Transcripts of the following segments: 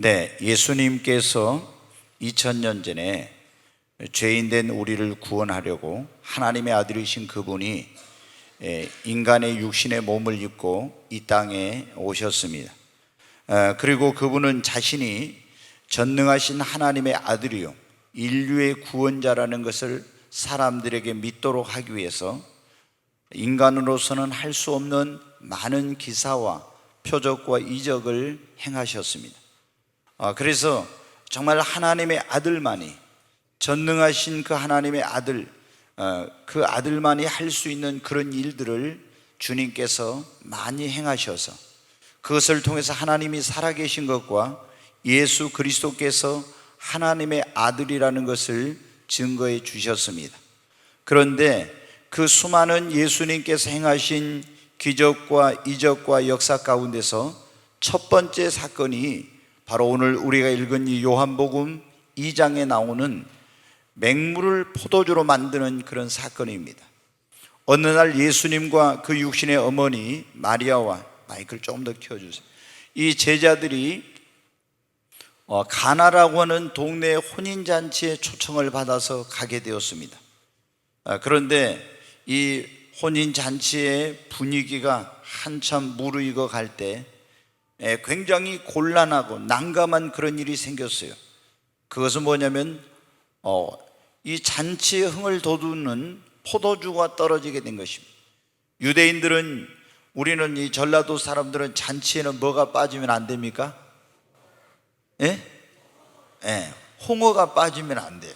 네, 예수님께서 2000년 전에 죄인된 우리를 구원하려고 하나님의 아들이신 그분이 인간의 육신의 몸을 입고 이 땅에 오셨습니다. 그리고 그분은 자신이 전능하신 하나님의 아들이요 인류의 구원자라는 것을 사람들에게 믿도록 하기 위해서 인간으로서는 할 수 없는 많은 기사와 표적과 이적을 행하셨습니다. 그래서 정말 하나님의 아들만이, 전능하신 그 하나님의 아들, 그 아들만이 할 수 있는 그런 일들을 주님께서 많이 행하셔서 그것을 통해서 하나님이 살아계신 것과 예수 그리스도께서 하나님의 아들이라는 것을 증거해 주셨습니다. 그런데 그 수많은 예수님께서 행하신 기적과 이적과 역사 가운데서 첫 번째 사건이 바로 오늘 우리가 읽은 이 요한복음 2장에 나오는 맹물을 포도주로 만드는 그런 사건입니다. 어느 날 예수님과 그 육신의 어머니 마리아와, 마이크를 조금 더 켜주세요, 이 제자들이 가나라고 하는 동네 혼인잔치에 초청을 받아서 가게 되었습니다. 그런데 이 혼인잔치의 분위기가 한참 무르익어 갈 때 굉장히 곤란하고 난감한 그런 일이 생겼어요. 그것은 뭐냐면 이 잔치의 흥을 돋우는 포도주가 떨어지게 된 것입니다. 유대인들은, 우리는 이 전라도 사람들은 잔치에는 뭐가 빠지면 안 됩니까? 홍어가 빠지면 안 돼요.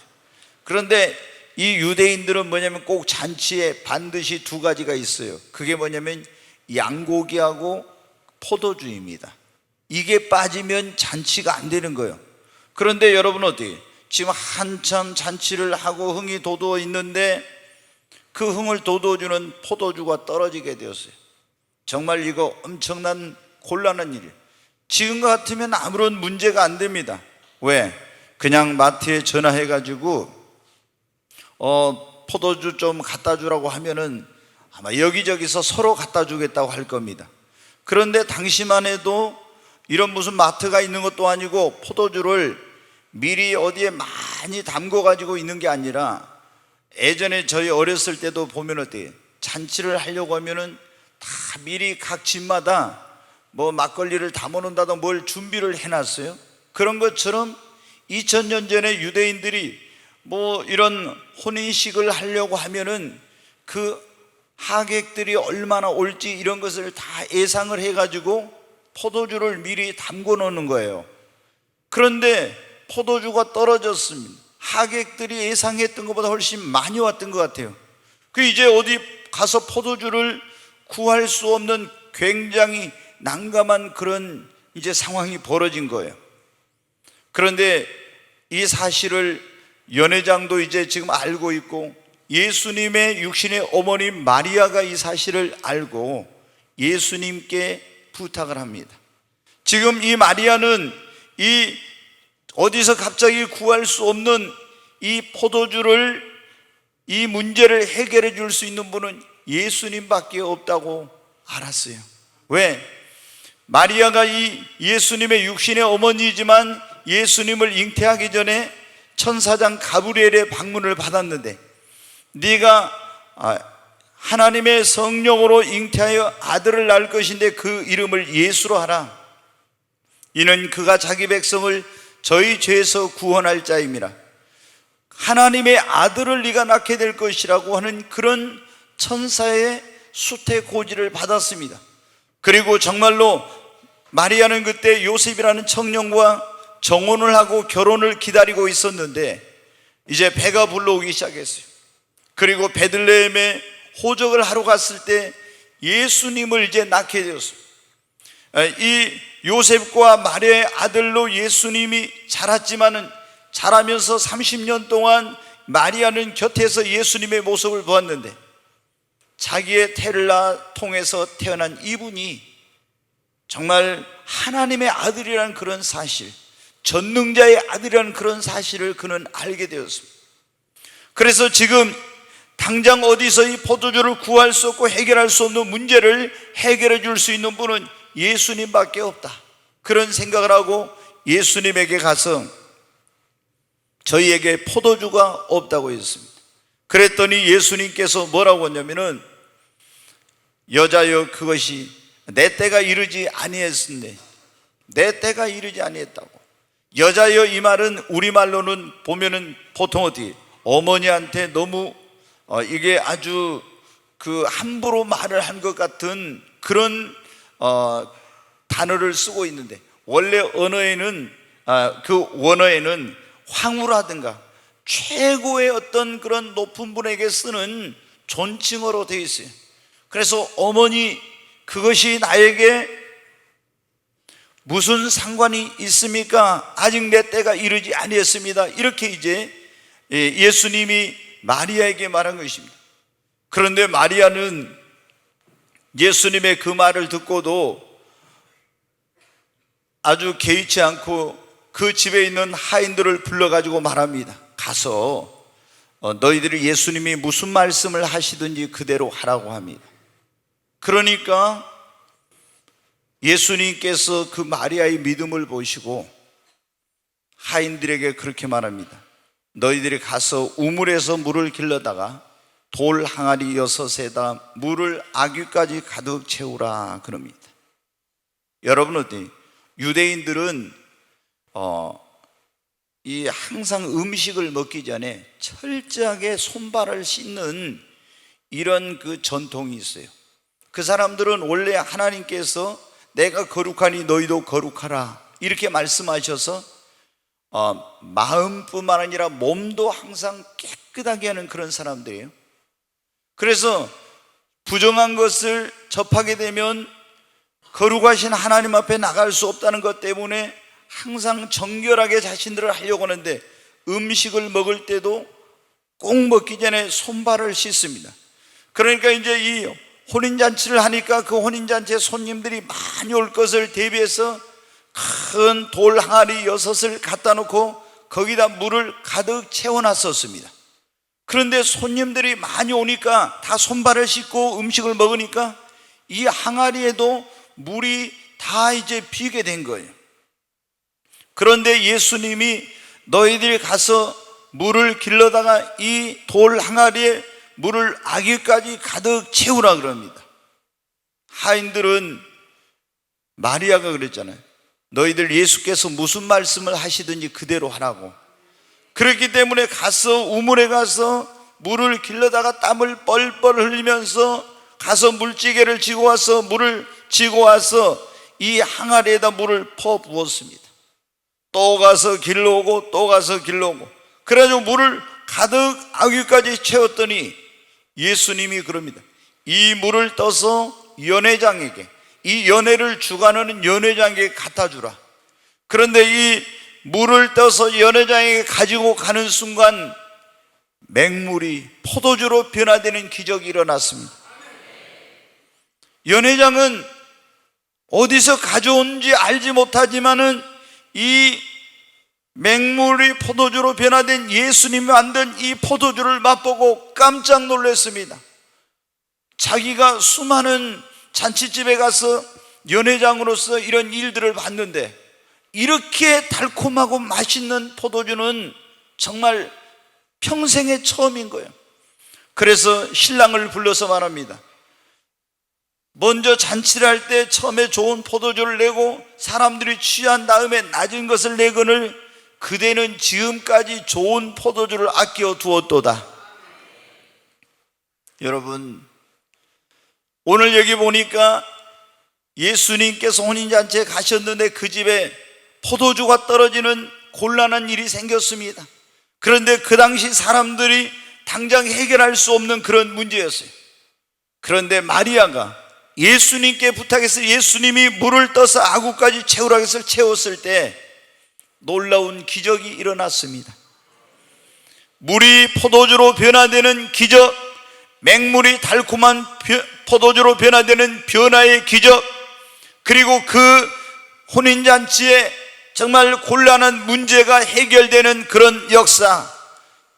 그런데 이 유대인들은 뭐냐면 꼭 잔치에 반드시 두 가지가 있어요. 그게 뭐냐면 양고기하고 포도주입니다. 이게 빠지면 잔치가 안 되는 거예요. 그런데 여러분 어때요? 지금 한참 잔치를 하고 흥이 돋워 있는데 그 흥을 돋워주는 포도주가 떨어지게 되었어요. 정말 이거 엄청난 곤란한 일이에요. 지금 같으면 아무런 문제가 안 됩니다. 왜? 그냥 마트에 전화해가지고 포도주 좀 갖다 주라고 하면은 아마 여기저기서 서로 갖다 주겠다고 할 겁니다. 그런데 당시만 해도 이런 무슨 마트가 있는 것도 아니고 포도주를 미리 어디에 많이 담궈 가지고 있는 게 아니라, 예전에 저희 어렸을 때도 보면 어때요? 잔치를 하려고 하면은 다 미리 각 집마다 뭐 막걸리를 담아 놓는다든 뭘 준비를 해놨어요. 그런 것처럼 2000년 전에 유대인들이 뭐 이런 혼인식을 하려고 하면은 그 하객들이 얼마나 올지 이런 것을 다 예상을 해가지고 포도주를 미리 담궈 놓는 거예요. 그런데 포도주가 떨어졌습니다. 하객들이 예상했던 것보다 훨씬 많이 왔던 것 같아요. 이제 어디 가서 포도주를 구할 수 없는 굉장히 난감한 그런 이제 상황이 벌어진 거예요. 그런데 이 사실을 연회장도 이제 지금 알고 있고, 예수님의 육신의 어머니 마리아가 이 사실을 알고 예수님께 부탁을 합니다. 지금 이 마리아는 이 어디서 갑자기 구할 수 없는 이 포도주를, 이 문제를 해결해 줄 수 있는 분은 예수님밖에 없다고 알았어요. 왜? 마리아가 이 예수님의 육신의 어머니이지만 예수님을 잉태하기 전에 천사장 가브리엘의 방문을 받았는데, 네가 하나님의 성령으로 잉태하여 아들을 낳을 것인데 그 이름을 예수로 하라. 이는 그가 자기 백성을 저희 죄에서 구원할 자임이라. 하나님의 아들을 네가 낳게 될 것이라고 하는 그런 천사의 수태고지를 받았습니다. 그리고 정말로 마리아는 그때 요셉이라는 청년과 정혼을 하고 결혼을 기다리고 있었는데 이제 배가 불러오기 시작했어요. 그리고 베들레헴에 호적을 하러 갔을 때 예수님을 이제 낳게 되었어요. 이 요셉과 마리아의 아들로 예수님이 자랐지만은, 자라면서 30년 동안 마리아는 곁에서 예수님의 모습을 보았는데, 자기의 태를 통해서 태어난 이분이 정말 하나님의 아들이라는 그런 사실, 전능자의 아들이라는 그런 사실을 그는 알게 되었습니다. 그래서 지금 당장 어디서 이 포도주를 구할 수 없고 해결할 수 없는 문제를 해결해 줄 수 있는 분은 예수님밖에 없다, 그런 생각을 하고 예수님에게 가서 저희에게 포도주가 없다고 했습니다. 그랬더니 예수님께서 뭐라고 했냐면은 여자여 그것이 내 때가 이르지 아니했는데 내 때가 이르지 아니했다고. 여자여 이 말은 우리말로는 보면은 보통 어떻게 어머니한테 너무 이게 아주 그 함부로 말을 한 것 같은 그런 단어를 쓰고 있는데 원래 언어에는 그 원어에는 황후라든가 최고의 어떤 그런 높은 분에게 쓰는 존칭어로 되어 있어요. 그래서 어머니 그것이 나에게 무슨 상관이 있습니까? 아직 내 때가 이르지 아니했습니다. 이렇게 이제 예수님이 마리아에게 말한 것입니다. 그런데 마리아는 예수님의 그 말을 듣고도 아주 개의치 않고 그 집에 있는 하인들을 불러가지고 말합니다. 가서 너희들이 예수님이 무슨 말씀을 하시든지 그대로 하라고 합니다. 그러니까 예수님께서 그 마리아의 믿음을 보시고 하인들에게 그렇게 말합니다. 너희들이 가서 우물에서 물을 길러다가 돌 항아리 6에다 물을 아귀까지 가득 채우라 그럽니다. 여러분 어때요? 유대인들은 이 항상 음식을 먹기 전에 철저하게 손발을 씻는 이런 그 전통이 있어요. 그 사람들은 원래 하나님께서 내가 거룩하니 너희도 거룩하라 이렇게 말씀하셔서 마음뿐만 아니라 몸도 항상 깨끗하게 하는 그런 사람들이에요. 그래서 부정한 것을 접하게 되면 거룩하신 하나님 앞에 나갈 수 없다는 것 때문에 항상 정결하게 자신들을 하려고 하는데 음식을 먹을 때도 꼭 먹기 전에 손발을 씻습니다. 그러니까 이제 이 혼인잔치를 하니까 그 혼인잔치에 손님들이 많이 올 것을 대비해서 큰 돌 항아리 6을 갖다 놓고 거기다 물을 가득 채워놨었습니다. 그런데 손님들이 많이 오니까 다 손발을 씻고 음식을 먹으니까 이 항아리에도 물이 다 이제 비게 된 거예요. 그런데 예수님이 너희들이 가서 물을 길러다가 이 돌 항아리에 물을 아귀까지 가득 채우라 그럽니다. 하인들은 마리아가 그랬잖아요. 너희들 예수께서 무슨 말씀을 하시든지 그대로 하라고. 그렇기 때문에 가서 우물에 가서 물을 길러다가 땀을 뻘뻘 흘리면서 가서 물지개를 쥐고 와서 물을 쥐고 와서 이 항아리에다 물을 퍼 부었습니다. 또 가서 길러오고 또 가서 길러오고 그래가지고 물을 가득 아귀까지 채웠더니 예수님이 그럽니다. 이 물을 떠서 연회장에게, 이 연회를 주관하는 연회장에게 갖다 주라. 그런데 이 물을 떠서 연회장에게 가지고 가는 순간 맹물이 포도주로 변화되는 기적이 일어났습니다. 연회장은 어디서 가져온지 알지 못하지만은 이 맹물이 포도주로 변화된 예수님이 만든 이 포도주를 맛보고 깜짝 놀랐습니다. 자기가 수많은 잔치집에 가서 연회장으로서 이런 일들을 봤는데 이렇게 달콤하고 맛있는 포도주는 정말 평생에 처음인 거예요. 그래서 신랑을 불러서 말합니다. 먼저 잔치를 할 때 처음에 좋은 포도주를 내고 사람들이 취한 다음에 낮은 것을 내거늘 그대는 지금까지 좋은 포도주를 아껴 두었도다. 여러분, 오늘 여기 보니까 예수님께서 혼인잔치에 가셨는데 그 집에 포도주가 떨어지는 곤란한 일이 생겼습니다. 그런데 그 당시 사람들이 당장 해결할 수 없는 그런 문제였어요. 그런데 마리아가 예수님께 부탁해서 예수님이 물을 떠서 아구까지 채우라고 해서 채웠을 때 놀라운 기적이 일어났습니다. 물이 포도주로 변화되는 기적, 맹물이 달콤한 포도주로 변화되는 변화의 기적, 그리고 그 혼인잔치에 정말 곤란한 문제가 해결되는 그런 역사,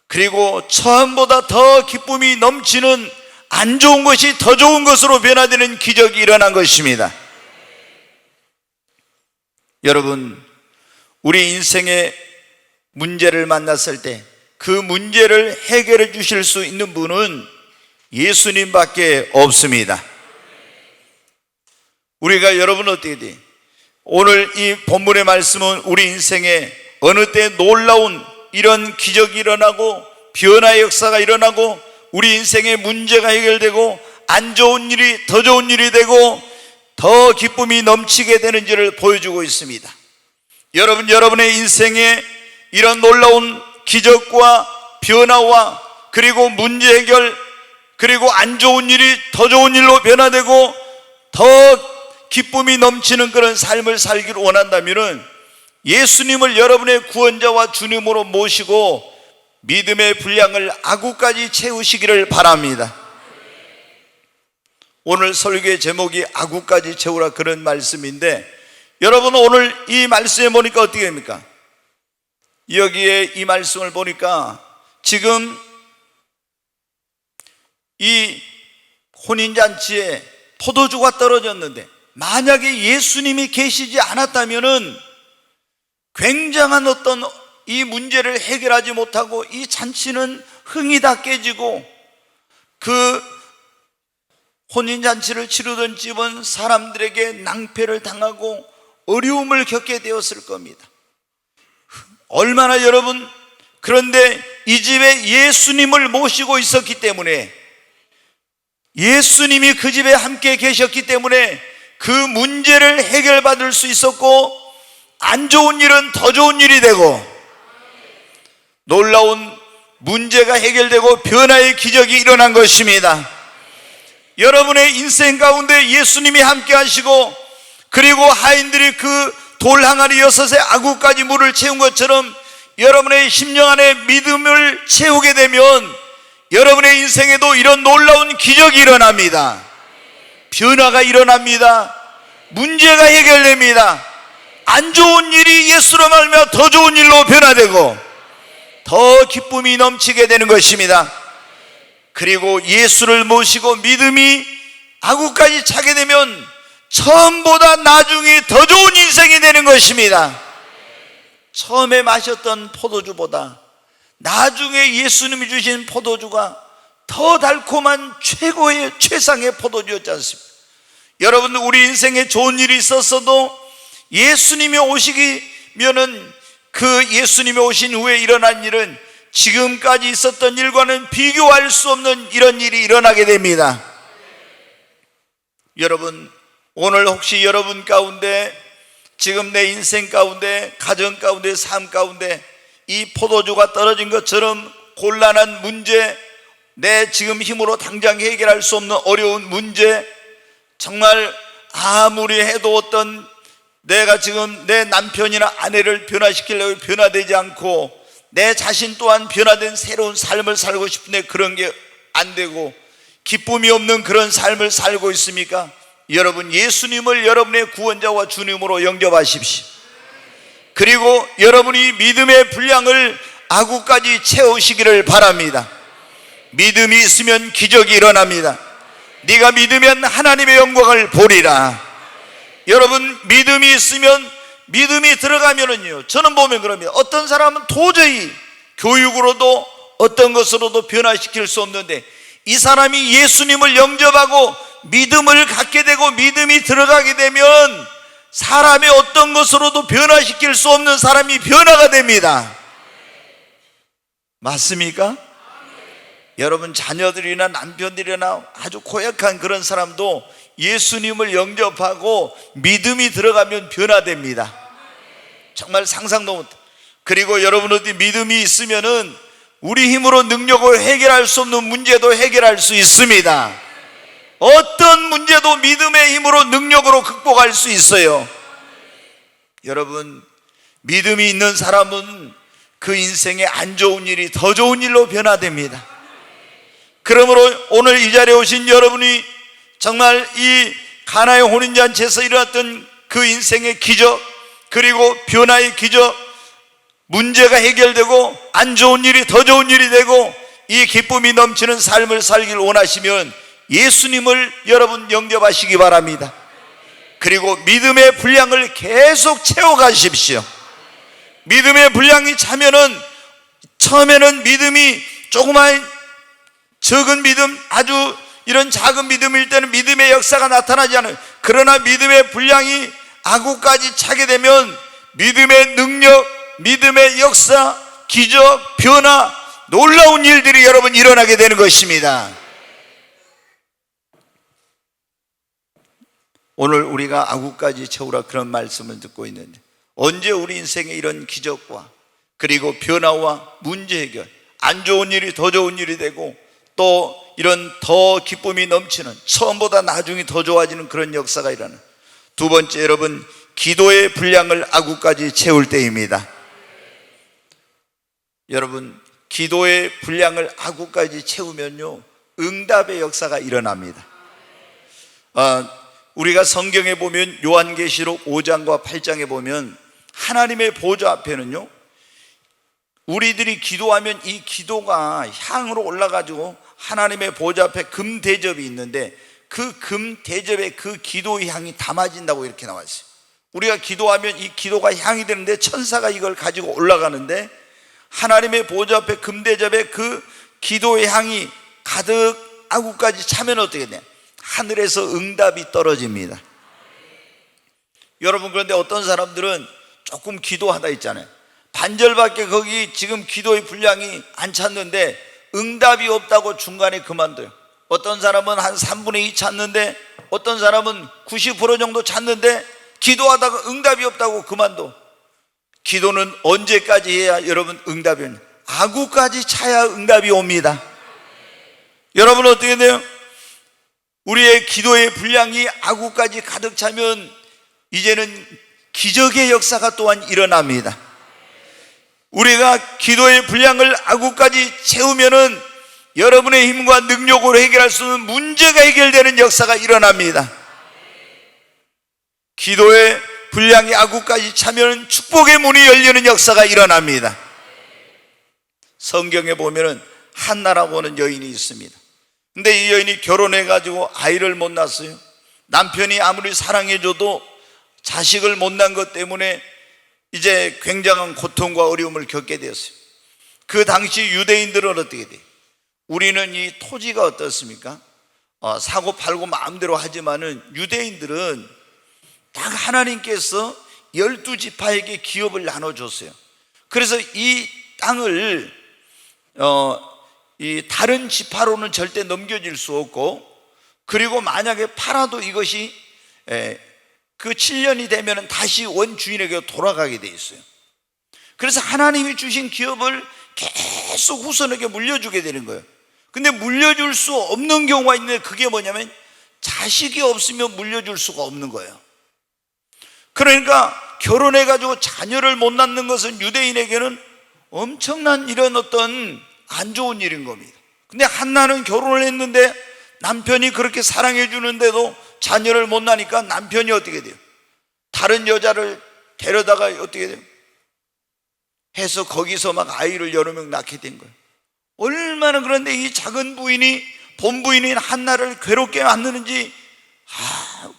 그리고 처음보다 더 기쁨이 넘치는 안 좋은 것이 더 좋은 것으로 변화되는 기적이 일어난 것입니다. 여러분, 우리 인생의 문제를 만났을 때 그 문제를 해결해 주실 수 있는 분은 예수님밖에 없습니다. 우리가 여러분 어떻게 돼? 오늘 이 본문의 말씀은 우리 인생에 어느 때 놀라운 이런 기적이 일어나고 변화의 역사가 일어나고 우리 인생의 문제가 해결되고 안 좋은 일이 더 좋은 일이 되고 더 기쁨이 넘치게 되는지를 보여주고 있습니다. 여러분의 인생에 이런 놀라운 기적과 변화와 그리고 문제 해결 그리고 안 좋은 일이 더 좋은 일로 변화되고 더 기쁨이 넘치는 그런 삶을 살기를 원한다면 예수님을 여러분의 구원자와 주님으로 모시고 믿음의 분량을 아구까지 채우시기를 바랍니다. 오늘 설교의 제목이 아구까지 채우라 그런 말씀인데 여러분 오늘 이 말씀에 보니까 어떻게 됩니까? 여기에 이 말씀을 보니까 지금 이 혼인잔치에 포도주가 떨어졌는데 만약에 예수님이 계시지 않았다면은 굉장한 어떤 이 문제를 해결하지 못하고 이 잔치는 흥이 다 깨지고 그 혼인잔치를 치르던 집은 사람들에게 낭패를 당하고 어려움을 겪게 되었을 겁니다. 얼마나 여러분, 그런데 이 집에 예수님을 모시고 있었기 때문에 예수님이 그 집에 함께 계셨기 때문에 그 문제를 해결받을 수 있었고 안 좋은 일은 더 좋은 일이 되고 놀라운 문제가 해결되고 변화의 기적이 일어난 것입니다. 여러분의 인생 가운데 예수님이 함께 하시고 그리고 하인들이 그 돌 항아리 6에 아구까지 물을 채운 것처럼 여러분의 심령 안에 믿음을 채우게 되면 여러분의 인생에도 이런 놀라운 기적이 일어납니다. 변화가 일어납니다. 문제가 해결됩니다. 안 좋은 일이 예수로 말미암아 더 좋은 일로 변화되고 더 기쁨이 넘치게 되는 것입니다. 그리고 예수를 모시고 믿음이 아구까지 차게 되면 처음보다 나중에 더 좋은 인생이 되는 것입니다. 처음에 마셨던 포도주보다 나중에 예수님이 주신 포도주가 더 달콤한 최고의 최상의 포도주였지 않습니까? 여러분 우리 인생에 좋은 일이 있었어도 예수님이 오시기면은 그 예수님이 오신 후에 일어난 일은 지금까지 있었던 일과는 비교할 수 없는 이런 일이 일어나게 됩니다. 여러분 오늘 혹시 여러분 가운데 지금 내 인생 가운데 가정 가운데 삶 가운데 이 포도주가 떨어진 것처럼 곤란한 문제 내 지금 힘으로 당장 해결할 수 없는 어려운 문제 정말 아무리 해도 어떤 내가 지금 내 남편이나 아내를 변화시키려고 변화되지 않고 내 자신 또한 변화된 새로운 삶을 살고 싶은데 그런 게 안 되고 기쁨이 없는 그런 삶을 살고 있습니까? 여러분 예수님을 여러분의 구원자와 주님으로 영접하십시오. 그리고 여러분이 믿음의 분량을 아구까지 채우시기를 바랍니다. 믿음이 있으면 기적이 일어납니다. 네가 믿으면 하나님의 영광을 보리라. 여러분 믿음이 있으면 믿음이 들어가면은요 저는 보면 그럽니다. 어떤 사람은 도저히 교육으로도 어떤 것으로도 변화시킬 수 없는데 이 사람이 예수님을 영접하고 믿음을 갖게 되고 믿음이 들어가게 되면 사람의 어떤 것으로도 변화시킬 수 없는 사람이 변화가 됩니다. 맞습니까? 여러분 자녀들이나 남편들이나 아주 고약한 그런 사람도 예수님을 영접하고 믿음이 들어가면 변화됩니다. 정말 상상도 못. 그리고 여러분 어디 믿음이 있으면은 우리 힘으로 능력으로 해결할 수 없는 문제도 해결할 수 있습니다. 어떤 문제도 믿음의 힘으로 능력으로 극복할 수 있어요. 여러분 믿음이 있는 사람은 그 인생에 안 좋은 일이 더 좋은 일로 변화됩니다. 그러므로 오늘 이 자리에 오신 여러분이 정말 이 가나의 혼인잔치에서 일어났던 그 인생의 기적 그리고 변화의 기적 문제가 해결되고 안 좋은 일이 더 좋은 일이 되고 이 기쁨이 넘치는 삶을 살기를 원하시면 예수님을 여러분 영접하시기 바랍니다. 그리고 믿음의 분량을 계속 채워가십시오. 믿음의 분량이 차면은 처음에는 믿음이 조그마한 적은 믿음, 아주 이런 작은 믿음일 때는 믿음의 역사가 나타나지 않아요. 그러나 믿음의 분량이 아구까지 차게 되면 믿음의 능력, 믿음의 역사, 기적, 변화, 놀라운 일들이 여러분 일어나게 되는 것입니다. 오늘 우리가 아구까지 채우라 그런 말씀을 듣고 있는데, 언제 우리 인생에 이런 기적과 그리고 변화와 문제 해결, 안 좋은 일이 더 좋은 일이 되고 또 이런 더 기쁨이 넘치는, 처음보다 나중에 더 좋아지는 그런 역사가 일어나는, 두 번째, 여러분, 기도의 분량을 아구까지 채울 때입니다. 여러분, 기도의 분량을 아구까지 채우면요, 응답의 역사가 일어납니다. 우리가 성경에 보면 요한계시록 5장과 8장에 보면 하나님의 보좌 앞에는요, 우리들이 기도하면 이 기도가 향으로 올라가지고 하나님의 보좌 앞에 금 대접이 있는데, 그 금 대접에 그 기도의 향이 담아진다고 이렇게 나와 있어요. 우리가 기도하면 이 기도가 향이 되는데 천사가 이걸 가지고 올라가는데, 하나님의 보좌 앞에 금 대접에 그 기도의 향이 가득 아구까지 차면 어떻게 돼? 하늘에서 응답이 떨어집니다. 여러분, 그런데 어떤 사람들은 조금 기도하다 있잖아요. 반절밖에 거기 지금 기도의 분량이 안 찼는데 응답이 없다고 중간에 그만둬요. 어떤 사람은 한 3분의 2 찼는데, 어떤 사람은 90% 정도 찼는데 기도하다가 응답이 없다고 그만둬. 기도는 언제까지 해야 여러분 응답이 옵니까? 아구까지 차야 응답이 옵니다. 여러분, 어떻게 돼요? 우리의 기도의 분량이 아구까지 가득 차면 이제는 기적의 역사가 또한 일어납니다. 우리가 기도의 분량을 아구까지 채우면은 여러분의 힘과 능력으로 해결할 수 없는 문제가 해결되는 역사가 일어납니다. 기도의 분량이 아구까지 차면 축복의 문이 열리는 역사가 일어납니다. 성경에 보면은 한나라고 하는 여인이 있습니다. 근데 이 여인이 결혼해가지고 아이를 못 낳았어요. 남편이 아무리 사랑해줘도 자식을 못 낳은 것 때문에 이제 굉장한 고통과 어려움을 겪게 되었어요. 그 당시 유대인들은 어떻게 돼요? 우리는 이 토지가 어떻습니까? 사고 팔고 마음대로 하지만은 유대인들은 딱 하나님께서 12지파에게 기업을 나눠줬어요. 그래서 이 땅을 이 다른 지파로는 절대 넘겨질 수 없고, 그리고 만약에 팔아도 이것이 그 7년이 되면 다시 원주인에게 돌아가게 돼 있어요. 그래서 하나님이 주신 기업을 계속 후손에게 물려주게 되는 거예요. 근데 물려줄 수 없는 경우가 있는데, 그게 뭐냐면 자식이 없으면 물려줄 수가 없는 거예요. 그러니까 결혼해가지고 자녀를 못 낳는 것은 유대인에게는 엄청난 이런 어떤 안 좋은 일인 겁니다. 근데 한나는 결혼을 했는데 남편이 그렇게 사랑해 주는데도 자녀를 못 낳으니까 남편이 어떻게 돼요? 다른 여자를 데려다가 어떻게 돼요? 해서 거기서 막 아이를 여러 명 낳게 된 거예요. 얼마나, 그런데 이 작은 부인이, 본부인인 한나를 괴롭게 만드는지,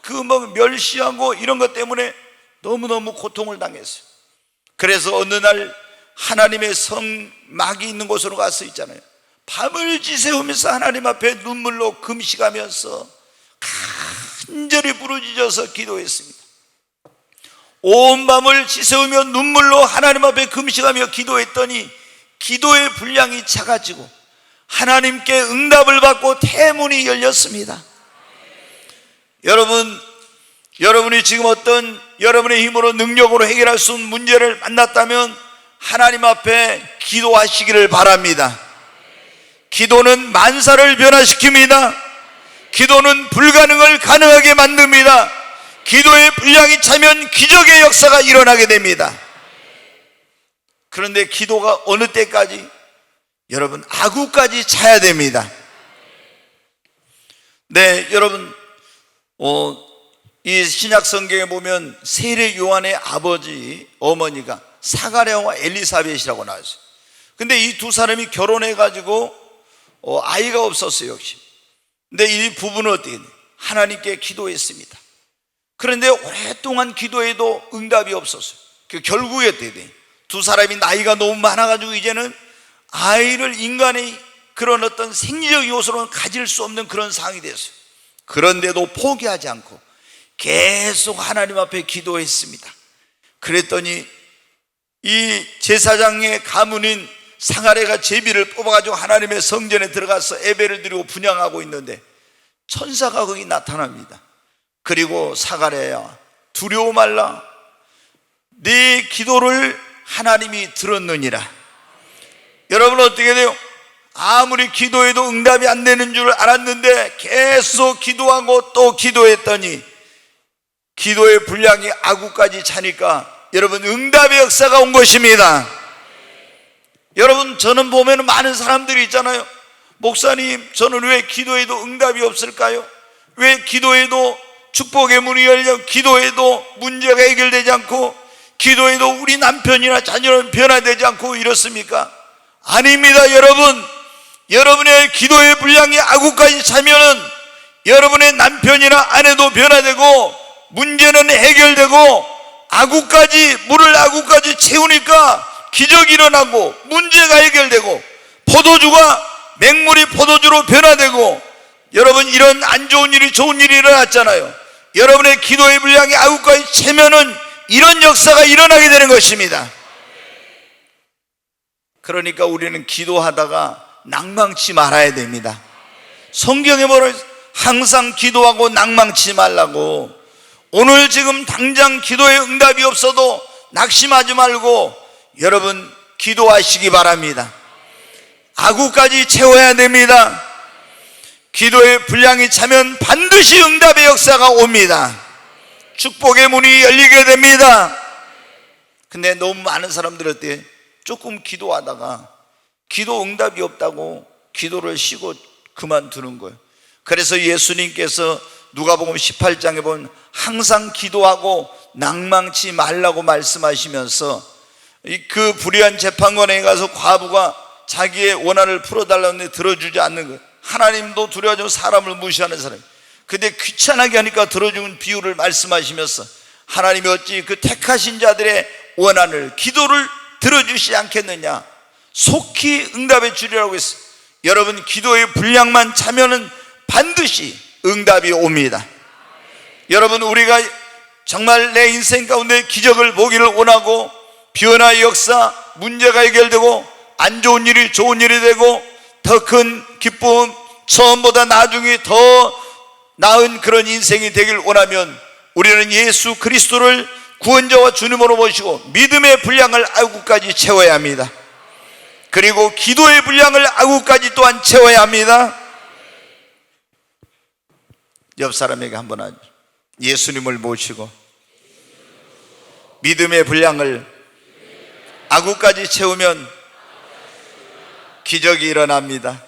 그 뭐 멸시하고 이런 것 때문에 너무너무 고통을 당했어요. 그래서 어느 날 하나님의 성막이 있는 곳으로 가서 있잖아요. 밤을 지새우면서 하나님 앞에 눈물로 금식하면서 간절히 부르짖어서 기도했습니다. 온 밤을 지새우며 눈물로 하나님 앞에 금식하며 기도했더니 기도의 분량이 차가지고 하나님께 응답을 받고 태문이 열렸습니다. 여러분이 지금 어떤 여러분의 힘으로 능력으로 해결할 수 없는 문제를 만났다면 하나님 앞에 기도하시기를 바랍니다. 기도는 만사를 변화시킵니다. 기도는 불가능을 가능하게 만듭니다. 기도의 분량이 차면 기적의 역사가 일어나게 됩니다. 그런데 기도가 어느 때까지? 여러분, 아구까지 차야 됩니다. 네, 여러분, 이 신약 성경에 보면 세례 요한의 아버지 어머니가 사가랴와 엘리사벳이라고 나왔어요. 근데 이 두 사람이 결혼해가지고 아이가 없었어요, 역시. 근데 이 부부는 어떻게 해요? 하나님께 기도했습니다. 그런데 오랫동안 기도해도 응답이 없었어요. 결국에 어떻게 돼요? 두 사람이 나이가 너무 많아가지고 이제는 아이를 인간의 그런 어떤 생리적 요소로는 가질 수 없는 그런 상황이 됐어요. 그런데도 포기하지 않고 계속 하나님 앞에 기도했습니다. 그랬더니 이 제사장의 가문인 상아래가 제비를 뽑아가지고 하나님의 성전에 들어가서 예배를 드리고 분향하고 있는데 천사가 거기 나타납니다. 그리고 사가랴야, 두려워 말라. 네 기도를 하나님이 들었느니라. 여러분 어떻게 돼요? 아무리 기도해도 응답이 안 되는 줄 알았는데 계속 기도하고 또 기도했더니 기도의 분량이 아구까지 차니까 여러분 응답의 역사가 온 것입니다. 여러분, 저는 보면 많은 사람들이 있잖아요. 목사님, 저는 왜 기도해도 응답이 없을까요? 왜 기도해도 축복의 문이 열려, 기도해도 문제가 해결되지 않고, 기도해도 우리 남편이나 자녀는 변화되지 않고 이렇습니까? 아닙니다. 여러분, 여러분의 기도의 분량이 아구까지 차면은 여러분의 남편이나 아내도 변화되고 문제는 해결되고 물을 아구까지 채우니까 기적이 일어나고 문제가 해결되고 맹물이 포도주로 변화되고, 여러분 이런 안 좋은 일이 좋은 일이 일어났잖아요. 여러분의 기도의 분량이 아구까지 채면은 이런 역사가 일어나게 되는 것입니다. 그러니까 우리는 기도하다가 낭망치 말아야 됩니다. 성경에 뭐라 항상 기도하고 낭망치 말라고. 오늘 지금 당장 기도에 응답이 없어도 낙심하지 말고 여러분 기도하시기 바랍니다. 아구까지 채워야 됩니다. 기도의 분량이 차면 반드시 응답의 역사가 옵니다. 축복의 문이 열리게 됩니다. 근데 너무 많은 사람들 어때요? 조금 기도하다가 기도 응답이 없다고 기도를 쉬고 그만두는 거예요. 그래서 예수님께서 누가복음 18장에 보면 항상 기도하고 낭망치 말라고 말씀하시면서 그 불의한 재판관에 가서 과부가 자기의 원한을 풀어달라는데 들어주지 않는 거예요. 하나님도 두려워하고 사람을 무시하는 사람. 근데 귀찮게 하니까 들어주는 비유를 말씀하시면서 하나님이 어찌 그 택하신 자들의 원한을, 기도를 들어주시지 않겠느냐, 속히 응답해 주리라고 했어요. 여러분 기도의 분량만 차면은 반드시 응답이 옵니다. 여러분 우리가 정말 내 인생 가운데 기적을 보기를 원하고 변화의 역사, 문제가 해결되고 안 좋은 일이 좋은 일이 되고 더 큰 기쁨, 처음보다 나중에 더 나은 그런 인생이 되길 원하면 우리는 예수 그리스도를 구원자와 주님으로 모시고 믿음의 분량을 아구까지 채워야 합니다. 그리고 기도의 분량을 아구까지 또한 채워야 합니다. 옆 사람에게 한번 하죠. 예수님을 모시고 믿음의 분량을 아구까지 채우면 기적이 일어납니다.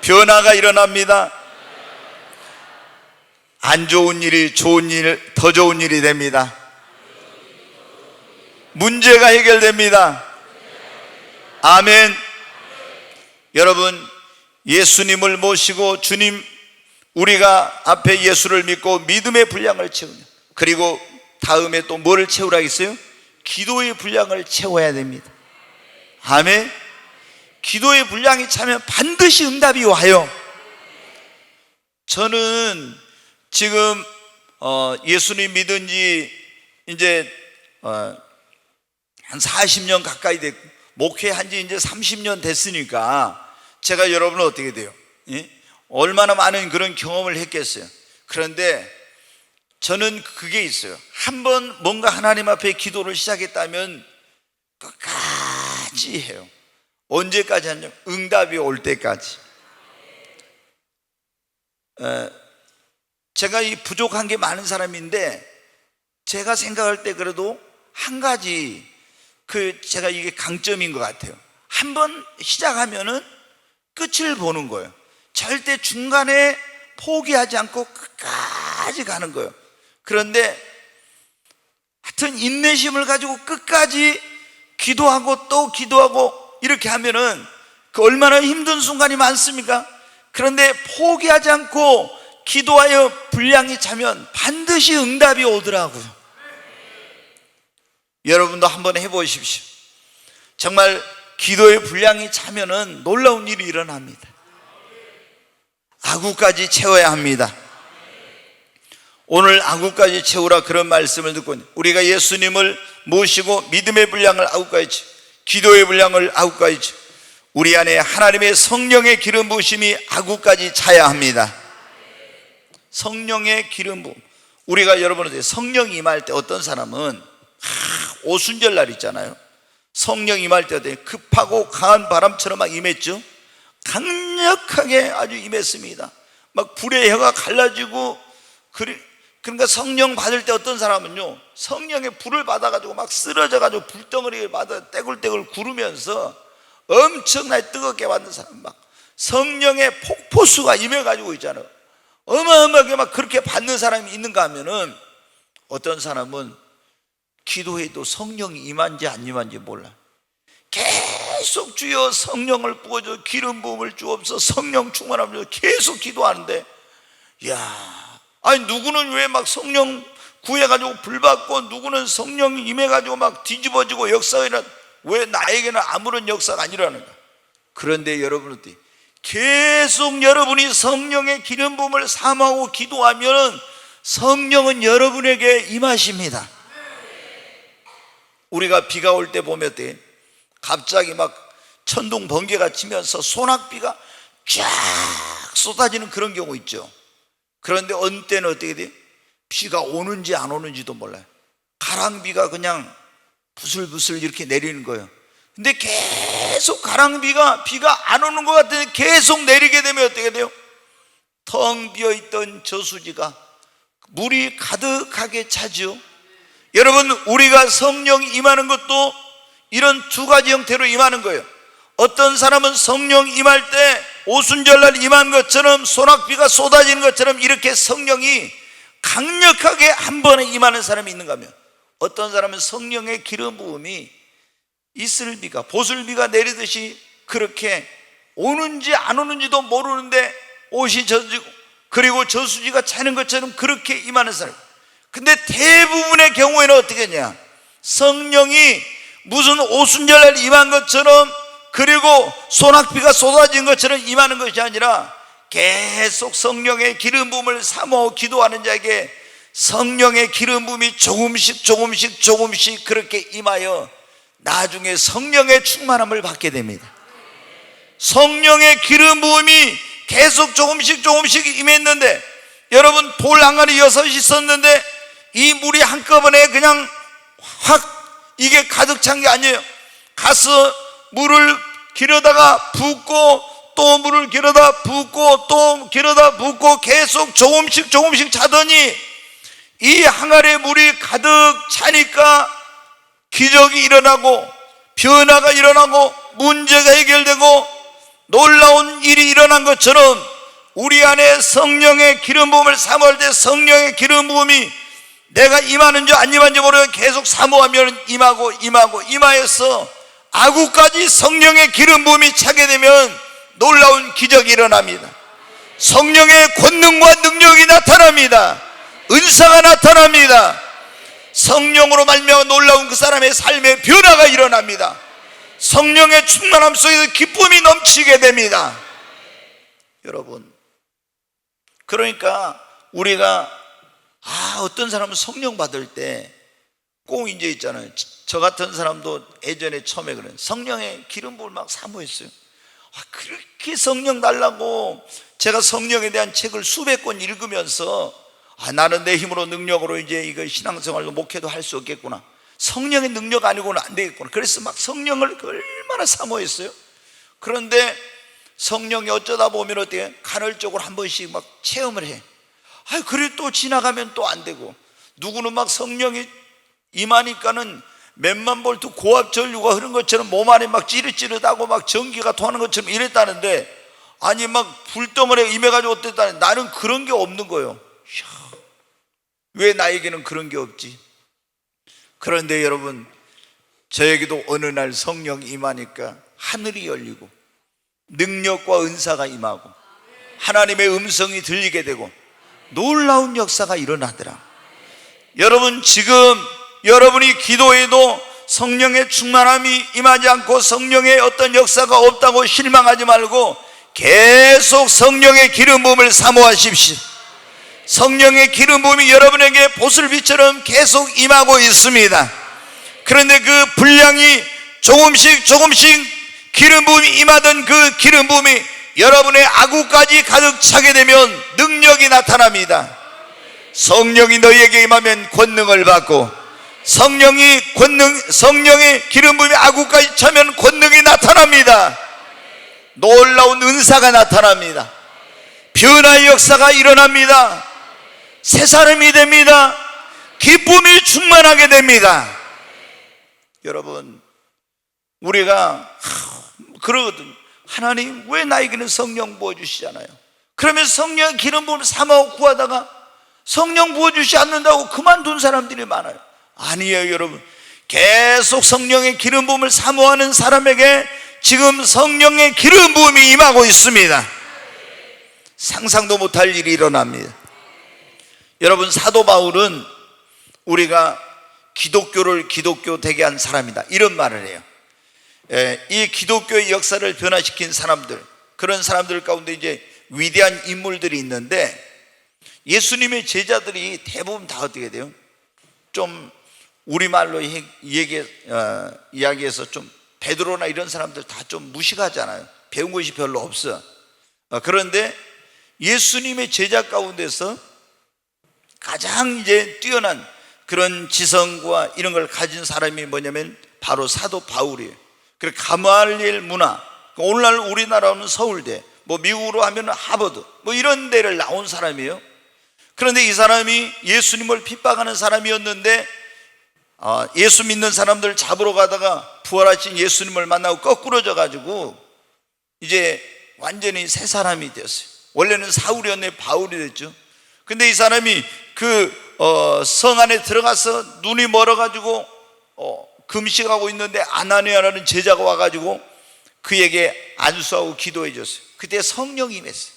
변화가 일어납니다. 안 좋은 일이 좋은 일, 더 좋은 일이 됩니다. 문제가 해결됩니다. 아멘. 여러분 예수님을 모시고 주님, 우리가 앞에 예수를 믿고 믿음의 분량을 채우냐, 그리고 다음에 또 뭐를 채우라 했어요? 기도의 분량을 채워야 됩니다. 아멘. 기도의 분량이 차면 반드시 응답이 와요. 저는 지금 예수님 믿은 지 이제 한 40년 가까이 됐고 목회한 지 이제 30년 됐으니까 제가 여러분은 어떻게 돼요? 예? 얼마나 많은 그런 경험을 했겠어요. 그런데 저는 그게 있어요. 한번 뭔가 하나님 앞에 기도를 시작했다면 끝까지 해요. 언제까지 하냐? 응답이 올 때까지. 제가 이 부족한 게 많은 사람인데 제가 생각할 때 그래도 한 가지 제가 이게 강점인 것 같아요. 한번 시작하면은 끝을 보는 거예요. 절대 중간에 포기하지 않고 끝까지 가는 거예요. 그런데 하여튼 인내심을 가지고 끝까지 기도하고 또 기도하고 이렇게 하면은 그 얼마나 힘든 순간이 많습니까? 그런데 포기하지 않고 기도하여 분량이 차면 반드시 응답이 오더라고요. 여러분도 한번 해보십시오. 정말 기도의 분량이 차면은 놀라운 일이 일어납니다. 아구까지 채워야 합니다. 오늘 아구까지 채우라 그런 말씀을 듣고 우리가 예수님을 모시고 믿음의 분량을 아구까지, 기도의 분량을 아구까지, 우리 안에 하나님의 성령의 기름 부으심이 아구까지 차야 합니다. 성령의 기름 부음. 우리가 여러분한테 성령 임할 때 어떤 사람은 오순절 날 있잖아요. 성령 임할 때 어때? 급하고 강한 바람처럼 막 임했죠. 강력하게 아주 임했습니다. 막 불의 혀가 갈라지고. 그러니까 성령 받을 때 어떤 사람은요, 성령의 불을 받아가지고 막 쓰러져가지고 불덩어리를 받아 떼굴떼굴 구르면서 엄청나게 뜨겁게 받는 사람, 막 성령의 폭포수가 임해가지고 있잖아요. 어마어마하게 막 그렇게 받는 사람이 있는가 하면은 어떤 사람은 기도해도 성령이 임한지 안 임한지 몰라. 계속 주여 성령을 부어줘, 기름 부음을 주옵소서, 성령 충만하면서 계속 기도하는데, 야, 아니 누구는 왜 막 성령 구해가지고 불 받고, 누구는 성령이 임해가지고 막 뒤집어지고 역사가 일어나, 왜 나에게는 아무런 역사가 안 일어나는가? 그런데 여러분들 계속 여러분이 성령의 기름 부음을 사모하고 기도하면 성령은 여러분에게 임하십니다. 우리가 비가 올 때 보면 어때? 갑자기 막 천둥 번개가 치면서 소낙비가 쫙 쏟아지는 그런 경우 있죠. 그런데 어느 때는 어떻게 돼요? 비가 오는지 안 오는지도 몰라요. 가랑비가 그냥 부슬부슬 이렇게 내리는 거예요. 근데 계속 가랑비가, 비가 안 오는 것 같은데 계속 내리게 되면 어떻게 돼요? 텅 비어있던 저수지가 물이 가득하게 차죠. 여러분, 우리가 성령이 임하는 것도 이런 두 가지 형태로 임하는 거예요. 어떤 사람은 성령 임할 때 오순절날 임한 것처럼, 소낙비가 쏟아지는 것처럼 이렇게 성령이 강력하게 한 번에 임하는 사람이 있는가 하면, 어떤 사람은 성령의 기름 부음이 이슬비가, 보슬비가 내리듯이 그렇게 오는지 안 오는지도 모르는데 옷이 젖고 그리고 저수지가 차는 것처럼 그렇게 임하는 사람. 근데 대부분의 경우에는 어떻게 했냐? 성령이 무슨 오순절날 임한 것처럼, 그리고 소낙비가 쏟아진 것처럼 임하는 것이 아니라 계속 성령의 기름 부음을 사모하고 기도하는 자에게 성령의 기름 부음이 조금씩 그렇게 임하여 나중에 성령의 충만함을 받게 됩니다. 성령의 기름 부음이 계속 조금씩 임했는데, 여러분 돌 항아리 6이 있었는데 이 물이 한꺼번에 그냥 확 이게 가득 찬 게 아니에요. 가서 물을 길어다가 붓고 또 물을 길어다 붓고 또 길어다 붓고 계속 조금씩 차더니 이 항아리에 물이 가득 차니까 기적이 일어나고 변화가 일어나고 문제가 해결되고 놀라운 일이 일어난 것처럼, 우리 안에 성령의 기름 부음을 사모할 때 성령의 기름 부음이 내가 임하는지 안 임하는지 모르고 계속 사모하면 임하여서 아구까지 성령의 기름 부음이 차게 되면 놀라운 기적이 일어납니다. 성령의 권능과 능력이 나타납니다. 은사가 나타납니다. 성령으로 말미암아 놀라운 그 사람의 삶의 변화가 일어납니다. 성령의 충만함 속에서 기쁨이 넘치게 됩니다. 여러분, 그러니까 우리가 어떤 사람은 성령 받을 때 꼭 이제 있잖아요. 저 같은 사람도 예전에 처음에 그런 성령의 기름 부음을 막 사모했어요. 그렇게 성령 달라고 제가 성령에 대한 책을 수백 권 읽으면서 나는 내 힘으로 능력으로 이제 이거 신앙생활로 목회도 할 수 없겠구나, 성령의 능력 아니고는 안 되겠구나. 그래서 막 성령을 얼마나 사모했어요. 그런데 성령이 어쩌다 보면 어때요? 간헐적으로 한 번씩 막 체험을 해. 그래 또 지나가면 또 안 되고, 누구는 막 성령이 임하니까는 몇만 볼트 고압 전류가 흐른 것처럼 몸 안에 막 찌릿찌릿하고 막 전기가 통하는 것처럼 이랬다는데, 아니 막 불덩어리에 임해가지고 어땠다는데 나는 그런 게 없는 거예요. 왜 나에게는 그런 게 없지? 그런데 여러분, 저에게도 어느 날 성령이 임하니까 하늘이 열리고 능력과 은사가 임하고 하나님의 음성이 들리게 되고 놀라운 역사가 일어나더라. 여러분, 지금 여러분이 기도해도 성령의 충만함이 임하지 않고 성령의 어떤 역사가 없다고 실망하지 말고 계속 성령의 기름 부음을 사모하십시오. 성령의 기름 부음이 여러분에게 보슬비처럼 계속 임하고 있습니다. 그런데 그 분량이 조금씩 기름 부음이 임하던 그 기름 부음이 여러분의 아구까지 가득 차게 되면 능력이 나타납니다. 성령이 너희에게 임하면 권능을 받고, 성령의 기름 부음이 아구까지 차면 권능이 나타납니다. 놀라운 은사가 나타납니다. 변화의 역사가 일어납니다. 새 사람이 됩니다. 기쁨이 충만하게 됩니다. 여러분, 우리가 그러거든. 하나님 왜 나에게는 성령 부어주시잖아요. 그러면 성령의 기름 부음을 삼아오고 구하다가 성령 부어주시지 않는다고 그만둔 사람들이 많아요. 아니에요, 여러분. 계속 성령의 기름 부음을 사모하는 사람에게 지금 성령의 기름 부음이 임하고 있습니다. 상상도 못할 일이 일어납니다. 여러분, 사도 바울은 우리가 기독교를 기독교 되게 한 사람이다, 이런 말을 해요. 이 기독교의 역사를 변화시킨 사람들, 그런 사람들 가운데 이제 위대한 인물들이 있는데, 예수님의 제자들이 대부분 다 어떻게 돼요? 좀 우리말로 이야기해서 좀 베드로나 이런 사람들 다 좀 무식하잖아요. 배운 것이 별로 없어. 그런데 예수님의 제자 가운데서 가장 이제 뛰어난 그런 지성과 이런 걸 가진 사람이 뭐냐면 바로 사도 바울이에요. 그리고 가말리엘 문화, 오늘날 우리나라는 서울대, 뭐 미국으로 하면 하버드, 뭐 이런 데를 나온 사람이에요. 그런데 이 사람이 예수님을 핍박하는 사람이었는데 예수 믿는 사람들 잡으러 가다가 부활하신 예수님을 만나고 거꾸러져 가지고 이제 완전히 새 사람이 되었어요. 원래는 사울이었는데 바울이 됐죠. 근데 이 사람이 그 성 안에 들어가서 눈이 멀어 가지고 금식하고 있는데 아나니아라는 제자가 와가지고 그에게 안수하고 기도해 줬어요. 그때 성령이 임했어요.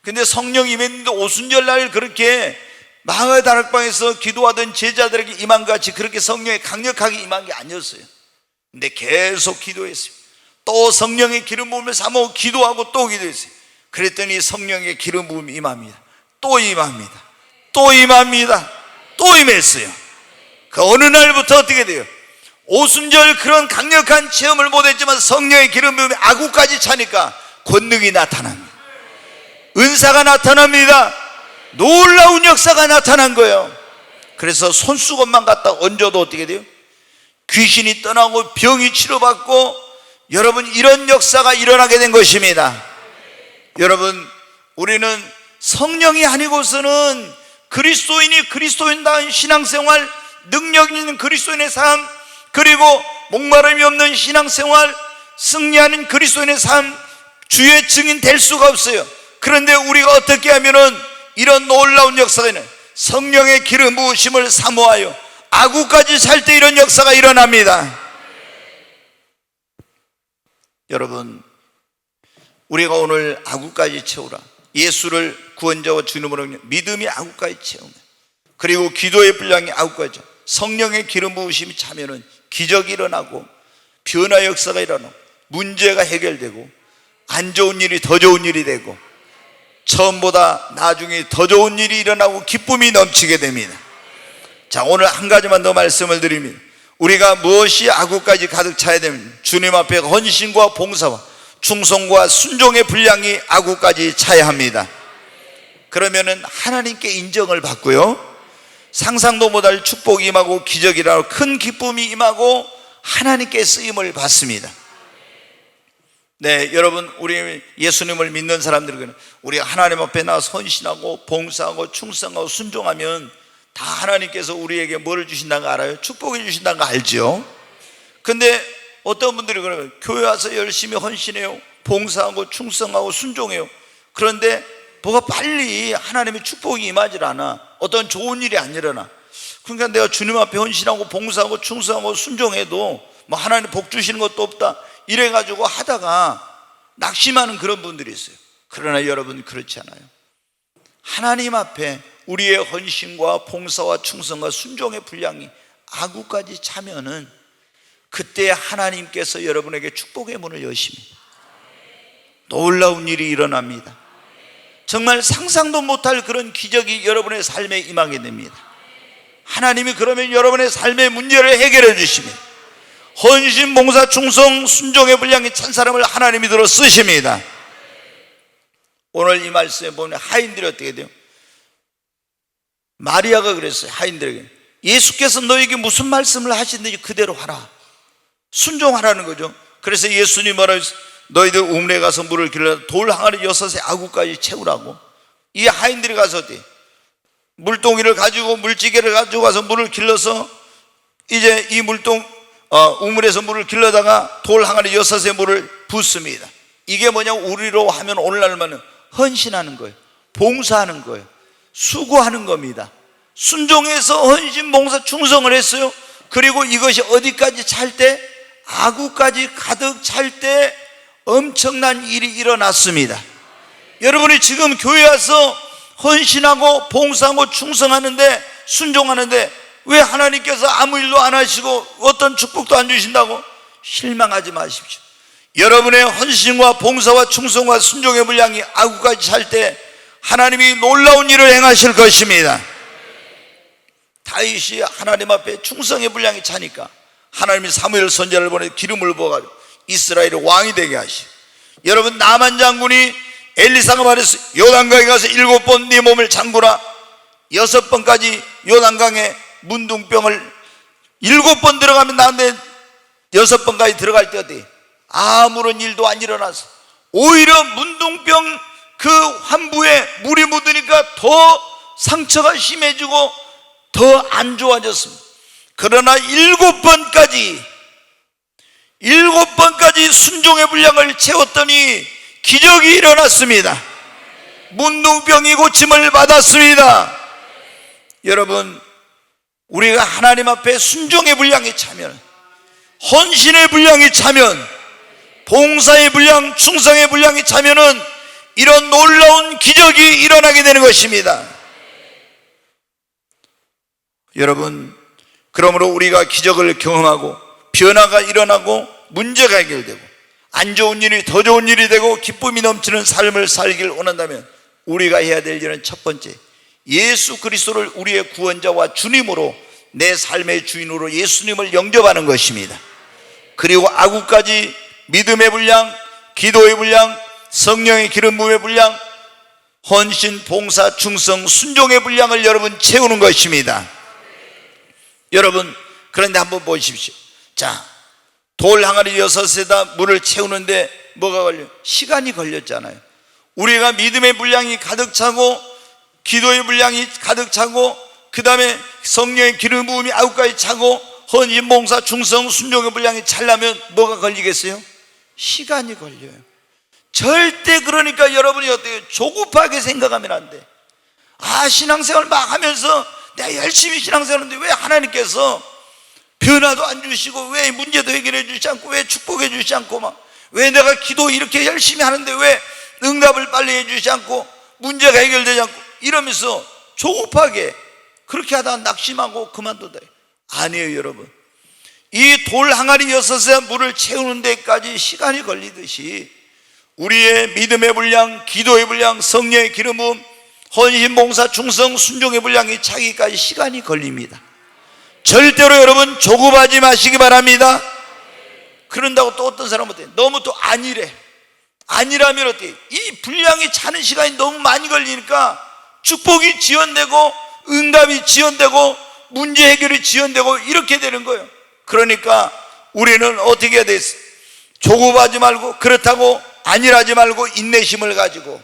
근데 성령이 임했는데 오순절날 그렇게 마을 다락방에서 기도하던 제자들에게 임한 것 같이 그렇게 성령이 강력하게 임한 게 아니었어요. 근데 계속 기도했어요. 또 성령의 기름 부음을 사모하고 기도하고 또 기도했어요. 그랬더니 성령의 기름 부음이 임합니다. 또 임합니다. 또 임합니다. 또 임했어요. 그 어느 날부터 어떻게 돼요? 오순절 그런 강력한 체험을 못했지만 성령의 기름 부음이 아구까지 차니까 권능이 나타납니다. 은사가 나타납니다. 놀라운 역사가 나타난 거예요. 그래서 손수건만 갖다 얹어도 어떻게 돼요? 귀신이 떠나고 병이 치료받고, 여러분, 이런 역사가 일어나게 된 것입니다. 여러분, 우리는 성령이 아니고서는 그리스도인이 그리스도인다운 신앙생활, 능력 있는 그리스도인의 삶, 그리고 목마름이 없는 신앙생활, 승리하는 그리스도인의 삶, 주의 증인 될 수가 없어요. 그런데 우리가 어떻게 하면은 이런 놀라운 역사가 있는 성령의 기름 부으심을 사모하여 아구까지 살 때 이런 역사가 일어납니다. 여러분, 우리가 오늘 아구까지 채우라. 예수를 구원자와 주님으로 믿음이 아구까지 채우면, 그리고 기도의 분량이 아구까지, 성령의 기름 부으심이 차면은 기적이 일어나고 변화 역사가 일어나고 문제가 해결되고 안 좋은 일이 더 좋은 일이 되고 처음보다 나중에 더 좋은 일이 일어나고 기쁨이 넘치게 됩니다. 자, 오늘 한 가지만 더 말씀을 드립니다. 우리가 무엇이 아구까지 가득 차야 되면 주님 앞에 헌신과 봉사와 충성과 순종의 분량이 아구까지 차야 합니다. 그러면은 하나님께 인정을 받고요, 상상도 못할 축복이 임하고 기적이라고 큰 기쁨이 임하고 하나님께 쓰임을 받습니다. 네, 여러분, 우리 예수님을 믿는 사람들은 우리가 하나님 앞에 나와서 헌신하고 봉사하고 충성하고 순종하면 다 하나님께서 우리에게 뭐를 주신다는 거 알아요? 축복해 주신다는 거 알죠? 근데 어떤 분들이 그러면 교회 와서 열심히 헌신해요, 봉사하고 충성하고 순종해요. 그런데 뭐가 빨리 하나님의 축복이 임하질 않아. 어떤 좋은 일이 안 일어나. 그러니까 내가 주님 앞에 헌신하고 봉사하고 충성하고 순종해도 뭐 하나님 복 주시는 것도 없다, 이래가지고 하다가 낙심하는 그런 분들이 있어요. 그러나 여러분, 그렇지 않아요. 하나님 앞에 우리의 헌신과 봉사와 충성과 순종의 분량이 아구까지 차면은 그때 하나님께서 여러분에게 축복의 문을 여십니다. 놀라운 일이 일어납니다. 정말 상상도 못할 그런 기적이 여러분의 삶에 임하게 됩니다. 하나님이 그러면 여러분의 삶의 문제를 해결해 주십니다. 헌신, 봉사, 충성, 순종의 분량이 찬 사람을 하나님이 들어 쓰십니다. 오늘 이 말씀에 보면 하인들이 어떻게 돼요? 마리아가 그랬어요. 하인들에게 예수께서 너에게 무슨 말씀을 하시는지 그대로 하라. 순종하라는 거죠. 그래서 예수님 뭐라고 했어요? 너희들 우물에 가서 물을 길러 돌 항아리 6의 아구까지 채우라고. 이 하인들이 가서 어때? 물동이를 가지고 물지개를 가지고 가서 물을 길러서 이제 이 우물에서 물을 길러다가 돌 항아리 6의 물을 붓습니다. 이게 뭐냐고 우리로 하면 오늘날만 헌신하는 거예요. 봉사하는 거예요. 수고하는 겁니다. 순종해서 헌신, 봉사, 충성을 했어요. 그리고 이것이 어디까지 찰 때? 아구까지 가득 찰 때 엄청난 일이 일어났습니다. 여러분이 지금 교회 와서 헌신하고 봉사하고 충성하는데, 순종하는데 왜 하나님께서 아무 일도 안 하시고 어떤 축복도 안 주신다고? 실망하지 마십시오. 여러분의 헌신과 봉사와 충성과 순종의 분량이 아구까지 찰 때 하나님이 놀라운 일을 행하실 것입니다. 다윗이 하나님 앞에 충성의 분량이 차니까 하나님이 사무엘 선지자를 보내 기름을 부어가지고 이스라엘의 왕이 되게 하시고, 여러분 나만 장군이 엘리사가 말했어요. 요단강에 가서 7번 네 몸을 잠그라. 6번까지 요단강에 문둥병을 7번 들어가면 나한테 6번까지 들어갈 때 어때? 아무런 일도 안 일어나서 오히려 문둥병 그 환부에 물이 묻으니까 더 상처가 심해지고 더 안 좋아졌습니다. 그러나 7번까지 순종의 분량을 채웠더니 기적이 일어났습니다. 문둥병이 고침을 받았습니다. 여러분, 우리가 하나님 앞에 순종의 분량이 차면, 헌신의 분량이 차면, 봉사의 분량, 충성의 분량이 차면은 이런 놀라운 기적이 일어나게 되는 것입니다. 여러분, 그러므로 우리가 기적을 경험하고 변화가 일어나고 문제가 해결되고 안 좋은 일이 더 좋은 일이 되고 기쁨이 넘치는 삶을 살기를 원한다면 우리가 해야 될 일은 첫 번째, 예수 그리스도를 우리의 구원자와 주님으로, 내 삶의 주인으로 예수님을 영접하는 것입니다. 그리고 아구까지 믿음의 분량, 기도의 분량, 성령의 기름 부음의 분량, 헌신, 봉사, 충성, 순종의 분량을 여러분 채우는 것입니다. 여러분, 그런데 한번 보십시오. 자, 돌 항아리 6에다 물을 채우는데 뭐가 걸려요? 시간이 걸렸잖아요. 우리가 믿음의 분량이 가득 차고 기도의 분량이 가득 차고 그 다음에 성령의 기름 부음이 아구까지 차고 헌신, 봉사, 충성, 순종의 분량이 차려면 뭐가 걸리겠어요? 시간이 걸려요. 절대 그러니까 여러분이 어때요? 조급하게 생각하면 안 돼. 신앙생활 막 하면서 내가 열심히 신앙생활하는데 왜 하나님께서 변화도 안 주시고 왜 문제도 해결해 주지 않고 왜 축복해 주지 않고 왜 내가 기도 이렇게 열심히 하는데 왜 응답을 빨리 해 주지 않고 문제가 해결되지 않고 이러면서 조급하게 그렇게 하다가 낙심하고 그만두다. 아니에요, 여러분. 이 돌 항아리 6에 물을 채우는 데까지 시간이 걸리듯이 우리의 믿음의 분량, 기도의 분량, 성령의 기름 부음, 헌신, 봉사, 충성, 순종의 분량이 차기까지 시간이 걸립니다. 절대로 여러분 조급하지 마시기 바랍니다. 그런다고 또 어떤 사람은 어때? 너무 또 안일해. 안일하면 어때? 이 분량이 차는 시간이 너무 많이 걸리니까 축복이 지연되고 응답이 지연되고 문제 해결이 지연되고 이렇게 되는 거예요. 그러니까 우리는 어떻게 해야 돼? 조급하지 말고, 그렇다고 안일하지 말고 인내심을 가지고,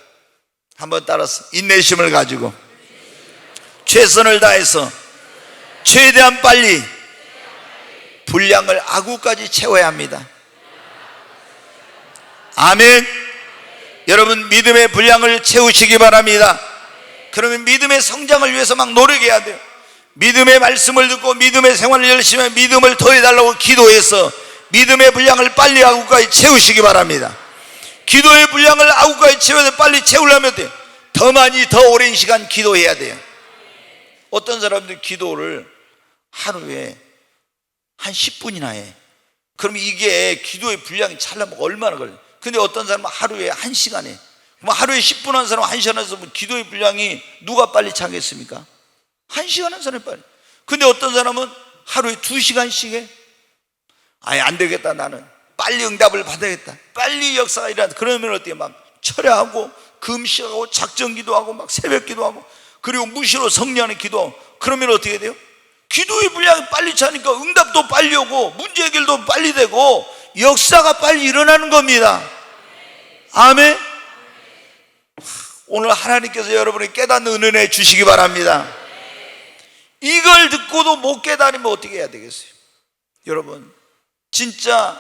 한번 따라서 인내심을 가지고 최선을 다해서 최대한 빨리 분량을 아구까지 채워야 합니다. 아멘. 여러분, 믿음의 분량을 채우시기 바랍니다. 그러면 믿음의 성장을 위해서 막 노력해야 돼요. 믿음의 말씀을 듣고 믿음의 생활을 열심히 하면 믿음을 더해달라고 기도해서 믿음의 분량을 빨리 아구까지 채우시기 바랍니다. 기도의 분량을 아구까지 채워야 돼. 빨리 채우려면 돼. 더 많이 더 오랜 시간 기도해야 돼요. 어떤 사람들 기도를 하루에 한 10분이나 해. 그럼 이게 기도의 분량이 차려면 얼마나 걸려요? 근데 어떤 사람은 하루에 1시간에, 뭐 하루에 10분 한 사람 1시간 해서 뭐 기도의 분량이 누가 빨리 차겠습니까? 1시간 한 사람이 빨리. 근데 어떤 사람은 하루에 2시간씩 해. 아예 안 되겠다, 나는 빨리 응답을 받아야겠다, 빨리 역사가 일어난다. 그러면 어떻게 막 철야하고 금식하고 작정 기도하고 막 새벽 기도하고 그리고 무시로 성령의 기도하고. 그러면 어떻게 돼요? 기도의 분량이 빨리 차니까 응답도 빨리 오고 문제 해결도 빨리 되고 역사가 빨리 일어나는 겁니다. 아멘. 오늘 하나님께서 여러분이 깨닫는 은혜 주시기 바랍니다. 이걸 듣고도 못 깨달으면 어떻게 해야 되겠어요? 여러분 진짜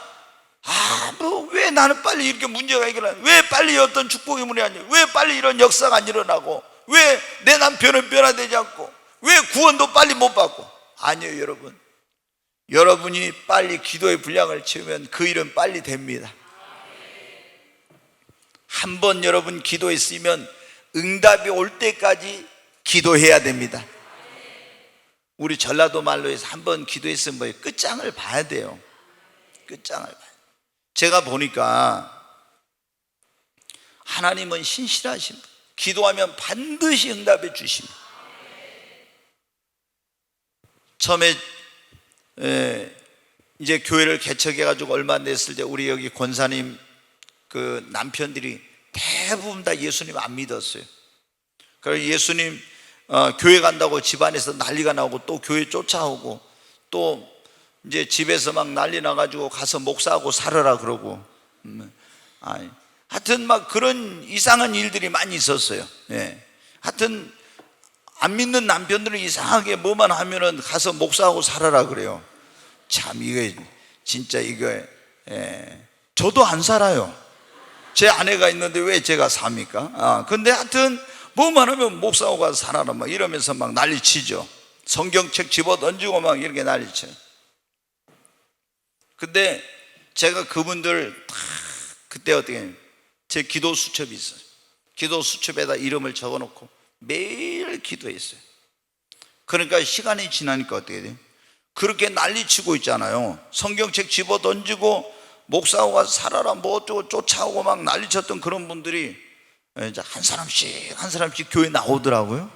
뭐 왜 나는 빨리 이렇게 문제가 해결하냐, 왜 빨리 어떤 축복의 문이 아니냐, 왜 빨리 이런 역사가 안 일어나고, 왜 내 남편은 변화되지 않고, 왜 구원도 빨리 못 받고. 아니에요. 여러분, 여러분이 빨리 기도의 분량을 채우면 그 일은 빨리 됩니다. 한번 여러분 기도했으면 응답이 올 때까지 기도해야 됩니다. 우리 전라도 말로 해서 한번 기도했으면 뭐예요? 끝장을 봐야 돼요. 끝장을 봐요. 제가 보니까 하나님은 신실하신 분, 기도하면 반드시 응답해 주십니다. 처음에 이제 교회를 개척해가지고 얼마 안 됐을 때 우리 여기 권사님 그 남편들이 대부분 다 예수님 안 믿었어요. 그래서 예수님 교회 간다고 집안에서 난리가 나고 또 교회 쫓아오고 또 이제 집에서 막 난리 나가지고 가서 목사하고 살아라 그러고 하여튼 막 그런 이상한 일들이 많이 있었어요. 하여튼 안 믿는 남편들은 이상하게 뭐만 하면은 가서 목사하고 살아라 그래요. 참 이게 진짜 이게 저도 안 살아요. 제 아내가 있는데 왜 제가 삽니까? 근데 하여튼 뭐만 하면 목사하고 가서 살아라 막 이러면서 막 난리치죠. 성경책 집어 던지고 막 이렇게 난리쳐요. 근데 제가 그분들 다 그때 어떻게 제 기도 수첩이 있어요. 기도 수첩에다 이름을 적어놓고 매일 기도했어요. 그러니까 시간이 지나니까 어떻게 돼요? 그렇게 난리치고 있잖아요. 성경책 집어 던지고 목사하고 가서 살아라 뭐 어쩌고 쫓아오고 막 난리쳤던 그런 분들이 이제 한 사람씩 교회 나오더라고요.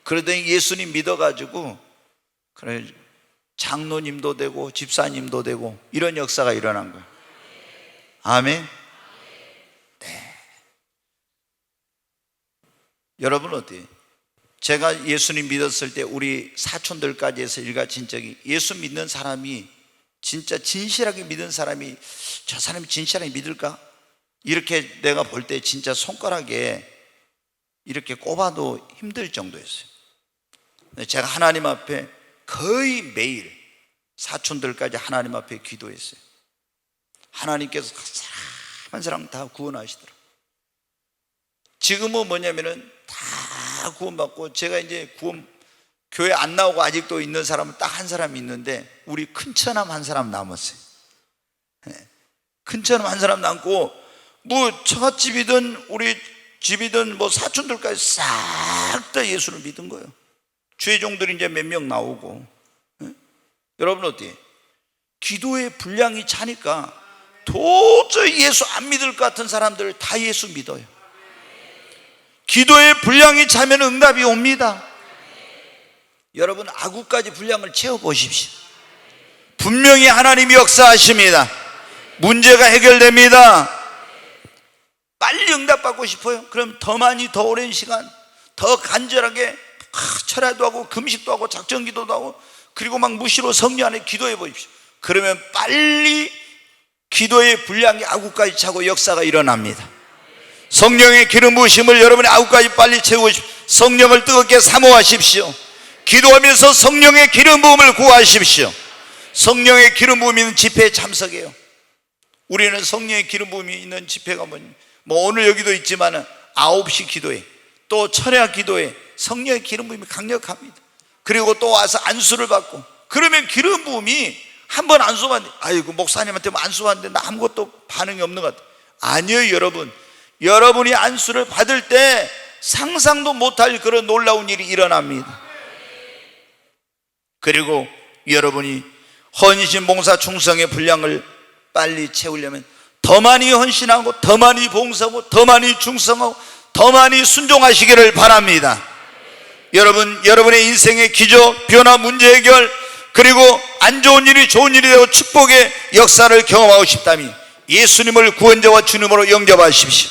그러더니 예수님 믿어가지고 그래 장로님도 되고 집사님도 되고 이런 역사가 일어난 거예요. 아멘. 네. 여러분 어때요? 제가 예수님 믿었을 때 우리 사촌들까지 해서 일가친척이 예수 믿는 사람이 진짜 진실하게 믿은 사람이 저 사람이 진실하게 믿을까? 이렇게 내가 볼 때 진짜 손가락에 이렇게 꼽아도 힘들 정도였어요. 제가 하나님 앞에 거의 매일 사촌들까지 하나님 앞에 기도했어요. 하나님께서 한 사람 다 구원하시더라고요. 지금은 뭐냐면은 다 구원받고 제가 이제 교회 안 나오고 아직도 있는 사람은 딱 한 사람 있는데 우리 큰처남 한 사람 남았어요. 큰처남 한 사람 남고 뭐 처갓집이든 우리 집이든 뭐 사촌들까지 싹 다 예수를 믿은 거예요. 죄종들이 이제 몇 명 나오고. 여러분 어때요? 기도의 분량이 차니까 도저히 예수 안 믿을 것 같은 사람들 다 예수 믿어요. 기도의 분량이 차면 응답이 옵니다. 여러분 아구까지 분량을 채워보십시오. 분명히 하나님이 역사하십니다. 문제가 해결됩니다. 빨리 응답받고 싶어요? 그럼 더 많이 더 오랜 시간 더 간절하게 철야도 하고 금식도 하고 작정기도도 하고 그리고 막 무시로 성령 안에 기도해 보십시오. 그러면 빨리 기도의 분량이 아구까지 차고 역사가 일어납니다. 성령의 기름 부으심을 여러분의 아구까지 빨리 채우십시오. 성령을 뜨겁게 사모하십시오. 기도하면서 성령의 기름 부음을 구하십시오. 성령의 기름 부음이 있는 집회에 참석해요. 우리는 성령의 기름 부음이 있는 집회가 뭐 오늘 여기도 있지만 9시 기도회 또 철야 기도회 성령의 기름 부음이 강력합니다. 그리고 또 와서 안수를 받고 그러면 기름 부음이 한번 안수 받는데 아이고 목사님한테 안수 받는데 나 아무것도 반응이 없는 것 같아. 아니에요. 여러분이 안수를 받을 때 상상도 못할 그런 놀라운 일이 일어납니다. 그리고 여러분이 헌신, 봉사, 충성의 분량을 빨리 채우려면 더 많이 헌신하고 더 많이 봉사하고 더 많이 충성하고 더 많이 순종하시기를 바랍니다. 여러분, 여러분의 인생의 기적, 변화, 문제 해결, 그리고 안 좋은 일이 좋은 일이 되고 축복의 역사를 경험하고 싶다면 예수님을 구원자와 주님으로 영접하십시오.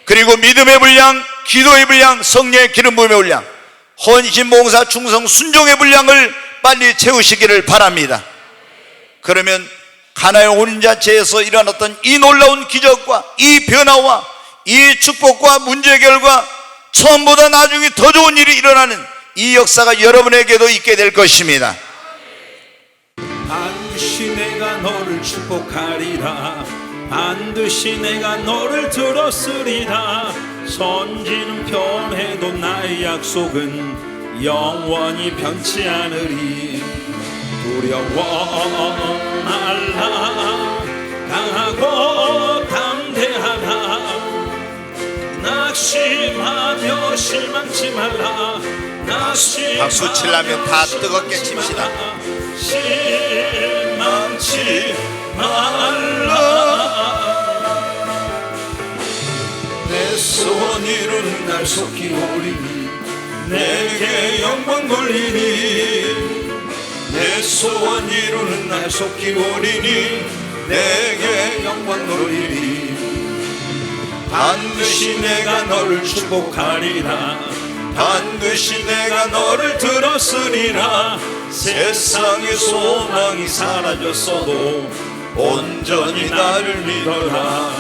그리고 믿음의 분량, 기도의 분량, 성령의 기름 부음의 분량, 헌신, 봉사, 충성, 순종의 분량을 빨리 채우시기를 바랍니다. 그러면 가나의 혼인잔치에서 일어났던 이 놀라운 기적과 이 변화와 이 축복과 문제 해결과 처음보다 나중에 더 좋은 일이 일어나는 이 역사가 여러분에게도 있게 될 것입니다. 반드시 내가 너를 축복하리라. 반드시 내가 너를 들었으리라. 선지는 변해도 나의 약속은 영원히 변치 않으리. 두려워 말라. 강하고 담대하라. 낙심하며 실망치 말라. 박수 치려면 다 뜨겁게 칩시다. 실망치 말라. 내 소원 이루는 날 속히 오리니 내게 영광 돌리니. 내 소원 이루는 날 속히 오리니 내게 영광 돌리니. 반드시 내가 너를 축복하리라. 반드시 내가 너를 들었으리라. 세상의 소망이 사라졌어도 온전히 나를 믿어라.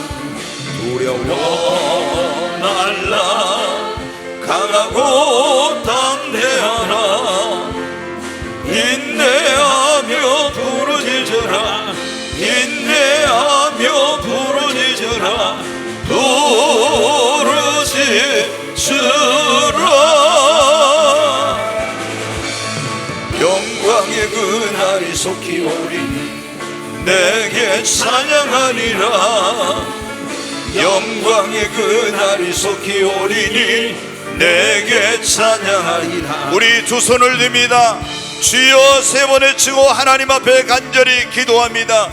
두려워 말라. 강하고 담대하라. 인내하며 부르짖으라. 인내하며 부르짖으라. 부르짖으라. 영광의 그날이 속히 오리니 내게 찬양하리라. 영광의 그날이 속히 오리니 내게 찬양하리라. 우리 두 손을 듭니다. 주여 세 번 외치고 하나님 앞에 간절히 기도합니다.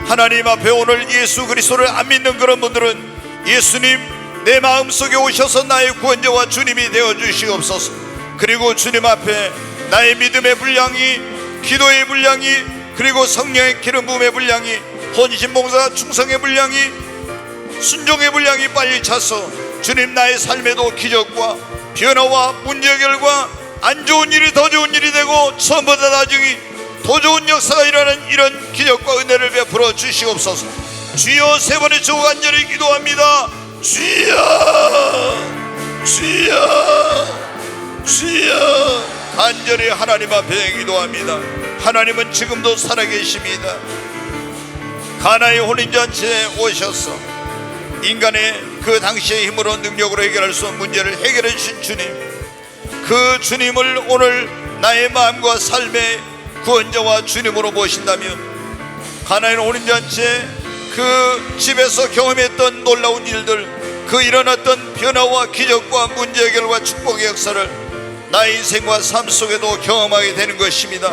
하나님 앞에 오늘 예수 그리스도를 안 믿는 그런 분들은 예수님 내 마음속에 오셔서 나의 구원자와 주님이 되어주시옵소서. 그리고 주님 앞에 나의 믿음의 분량이, 기도의 분량이, 그리고 성령의 기름 부음의 분량이, 헌신, 봉사, 충성의 분량이, 순종의 분량이 빨리 차서 주님 나의 삶에도 기적과 변화와 문제 해결과 안 좋은 일이 더 좋은 일이 되고 처음보다 나중에 더 좋은 역사가 일어나는 이런 기적과 은혜를 베풀어 주시옵소서. 주여 세 번의 주 간절히 기도합니다. 주여, 주여, 주여. 간절히 하나님 앞에 기도합니다. 하나님은 지금도 살아계십니다. 가나의 혼인잔치에 오셔서 인간의 그 당시의 힘으로 능력으로 해결할 수 없는 문제를 해결해 주신 주님, 그 주님을 오늘 나의 마음과 삶의 구원자와 주님으로 모신다면 가나의 혼인잔치에 그 집에서 경험했던 놀라운 일들, 그 일어났던 변화와 기적과 문제 해결과 축복의 역사를 나의 인생과 삶 속에도 경험하게 되는 것입니다.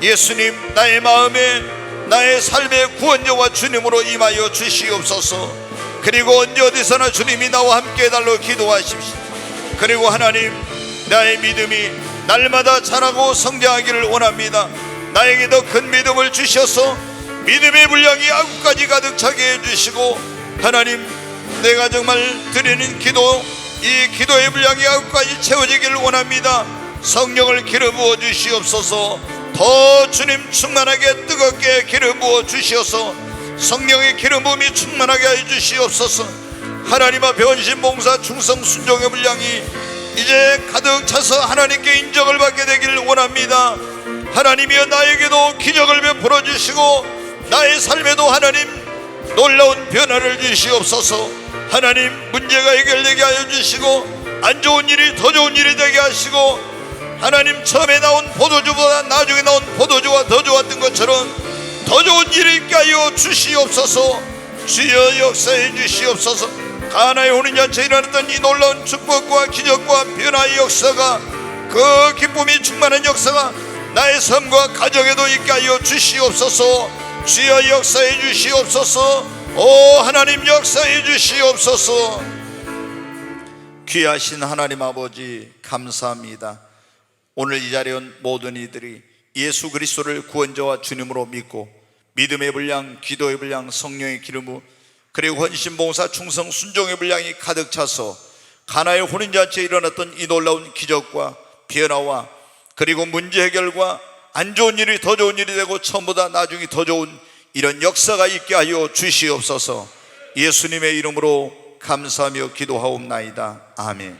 예수님 나의 마음에 나의 삶의 구원자와 주님으로 임하여 주시옵소서. 그리고 언제 어디서나 주님이 나와 함께 해달라고 기도하십시오. 그리고 하나님 나의 믿음이 날마다 자라고 성장하기를 원합니다. 나에게 더 큰 믿음을 주셔서 믿음의 분량이 아구까지 가득 차게 해주시고, 하나님 내가 정말 드리는 기도, 이 기도의 분량이 아구까지 채워지기를 원합니다. 성령을 기름 부어 주시옵소서. 더 주님 충만하게 뜨겁게 기름 부어 주시어서 성령의 기름 부음이 충만하게 해 주시옵소서. 하나님 앞에 헌신, 봉사, 충성, 순종의 분량이 이제 가득 차서 하나님께 인정을 받게 되기를 원합니다. 하나님이여 나에게도 기적을 베풀어 주시고 나의 삶에도 하나님 놀라운 변화를 주시옵소서. 하나님 문제가 해결되게 하여 주시고 안 좋은 일이 더 좋은 일이 되게 하시고, 하나님 처음에 나온 포도주보다 나중에 나온 포도주가 더 좋았던 것처럼 더 좋은 일이 있게 하여 주시옵소서. 주여 역사해 주시옵소서. 가나의 혼인잔치에 일어났던 이 놀라운 축복과 기적과 변화의 역사가, 그 기쁨이 충만한 역사가 나의 삶과 가정에도 있게 하여 주시옵소서. 주여 역사해 주시옵소서. 오 하나님 역사해 주시옵소서. 귀하신 하나님 아버지 감사합니다. 오늘 이 자리에 온 모든 이들이 예수 그리스도를 구원자와 주님으로 믿고 믿음의 분량, 기도의 분량, 성령의 기름 그리고 헌신, 봉사, 충성, 순종의 분량이 가득 차서 가나의 혼인잔치에 일어났던 이 놀라운 기적과 변화와 그리고 문제 해결과 안 좋은 일이 더 좋은 일이 되고 처음보다 나중에 더 좋은 이런 역사가 있게 하여 주시옵소서. 예수님의 이름으로 감사하며 기도하옵나이다. 아멘.